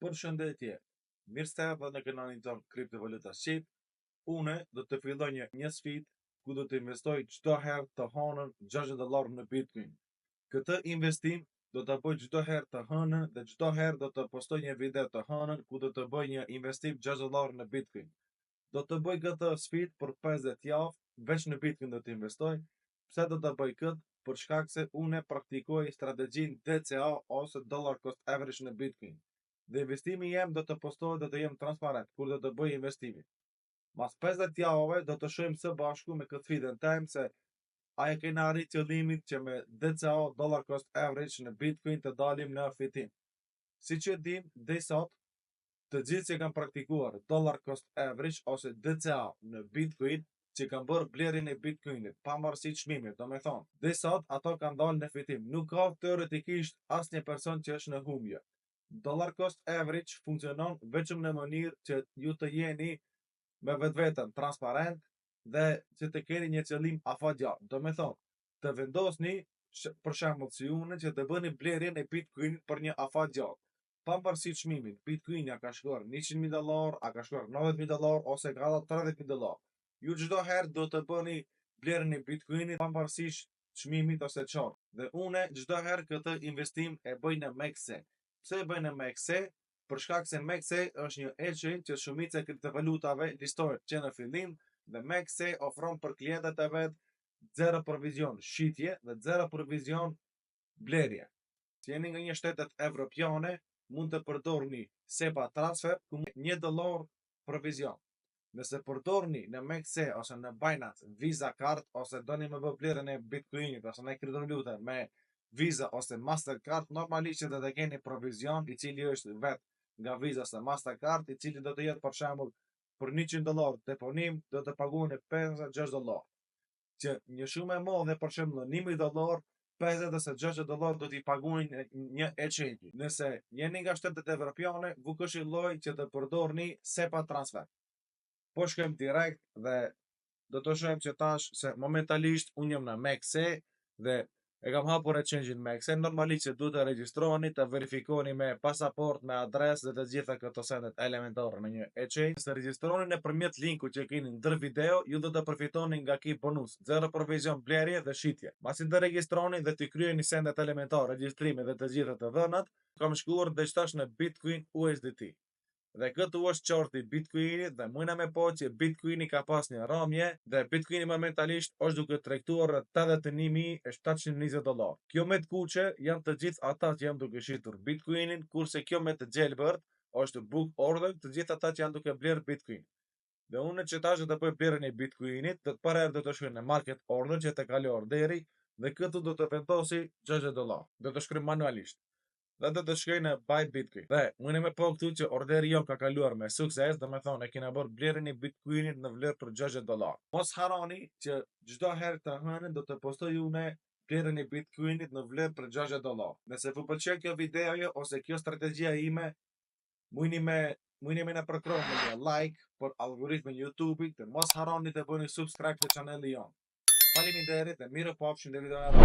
Përshëndetje, mirë se erdhe në kanalin tonë Kriptovaluta Shqip. Une do të filloj një sfidë ku do të investoj çdo herë të hënën $60 në Bitcoin. Këtë investim do të bëj çdo herë të hënën dhe çdo herë do të postoj një video të hënën ku do të bëj një investim $60 në Bitcoin. Do të bëj këtë sfidë për 50 javë, veç në Bitcoin do të investoj. Pse do të bëj këtë? Për shkak se une praktikoj strategjinë DCA ose Dollar Cost Average në Bitcoin. Dhe investimi jem do të postohet, do të jem transparent kur do të bëj investimin. Mas 50 javëve do të shohim së bashku me këtë sfidën time se a e kena arrit qëllimin që me DCA Dollar Cost Average në Bitcoin të dalim në fitim. Si që dim, deri sot të gjithë që kanë praktikuar Dollar Cost Average ose DCA në Bitcoin, që kanë bërë blerjen e Bitcoinit pavarësisht çmimit, do me thonë, deri sot ato kanë dalë në fitim. Nuk ka teoretikisht asnjë person që është në humbje. Dollar Cost Average funksionon vetëm në mënyrë që ju të jeni me vetveten transparent dhe që të keni një qëllim afatgjatë. Do me thonë, të vendosni për shembull si unë që të bëni blerjen e Bitcoinit për një afatgjatë. Pavarësisht çmimit, Bitcoini a ka shkuar $100,000, a ka shkuar $90,000 ose ka dhënë $30,000. Ju çdo herë do të bëni blerjen e Bitcoinit pavarësisht çmimit ose çfarë. Dhe unë çdo herë këtë investim e bëj në MEXC. Pse e bëj në MEXC? Për shkak se MEXC është një exchange që shumica e kriptovalutave listohet që në fillim dhe MEXC ofron për klientët e vet 0 provizion shitje dhe 0 provizion blerje. Si jeni nga një shtetet evropiane, mund të përdorni SEPA transfer ku $1 provizion. Nëse përdorni në MEXC ose në Binance Visa Card ose doni me bë blerjen e Bitcoinit ose në kriptovaluta me Visa ose Mastercard, normalisht që do të keni provizion i cili është vet nga Visa ose Mastercard, i cili do të jetë për shembull për $100 deponim do të paguani $56. Që një shumë e madhe për shembull $1,000, $50 ose $60 do t'i paguajnë një exchange. Nëse jeni nga shtetet evropiane, vu këshilloj që të përdorni SEPA transfer. Po shkojmë direkt dhe do të shohim që tash se momentalisht unë jam në MEXC dhe e kam hapur exchange-in MEXC. Normalisht që duhet të regjistroheni, të verifikoni me pasaport, me adresë dhe të gjitha këto sendet elementare në një exchange. Se regjistroheni nëpërmjet linkut që keni ndër video, ju do të përfitoni nga ky bonus, 0 provizion blerje dhe shitje. Pasi të regjistroheni dhe të kryeni sendet elementare, regjistrimi dhe të gjitha të dhënat, kam shkuar dhe tash në Bitcoin USDT. Dhe këtu është qarti Bitcoinit dhe mujna me po që Bitcoini ka pas një rëmje dhe Bitcoini momentalisht është duke tregtuar rreth $81,720. Kjo me të kuqe janë të gjithë ata që janë duke shitur Bitcoinin, kurse kjo me të gjelbërt është book order, të gjithë ata që janë duke bler Bitcoin. Dhe unë që tash do të bëj blerjen e Bitcoinit, do të para do të shkoj në market order që të kaloj orderi dhe këtu do të vendosi $60. Do të shkruaj manualisht. Dhe do të shkoj në buy Bitcoin. Dhe unë me po këtu që orderi jo ka kaluar me sukses, do me thonë e kena bërë blerjen e Bitcoinit në vlerë për $60. Mos harroni që çdo herë të hënën do të postoj unë blerjen e Bitcoinit në vlerë për $60. Nëse ju pëlqen kjo video ose kjo strategjia ime, mujni me na përkrojnë me një like për algoritmin YouTube-it dhe mos harroni të bëni subscribe të chaneli jon. Faleminderit dhe mirë pafshim në videon e radhës.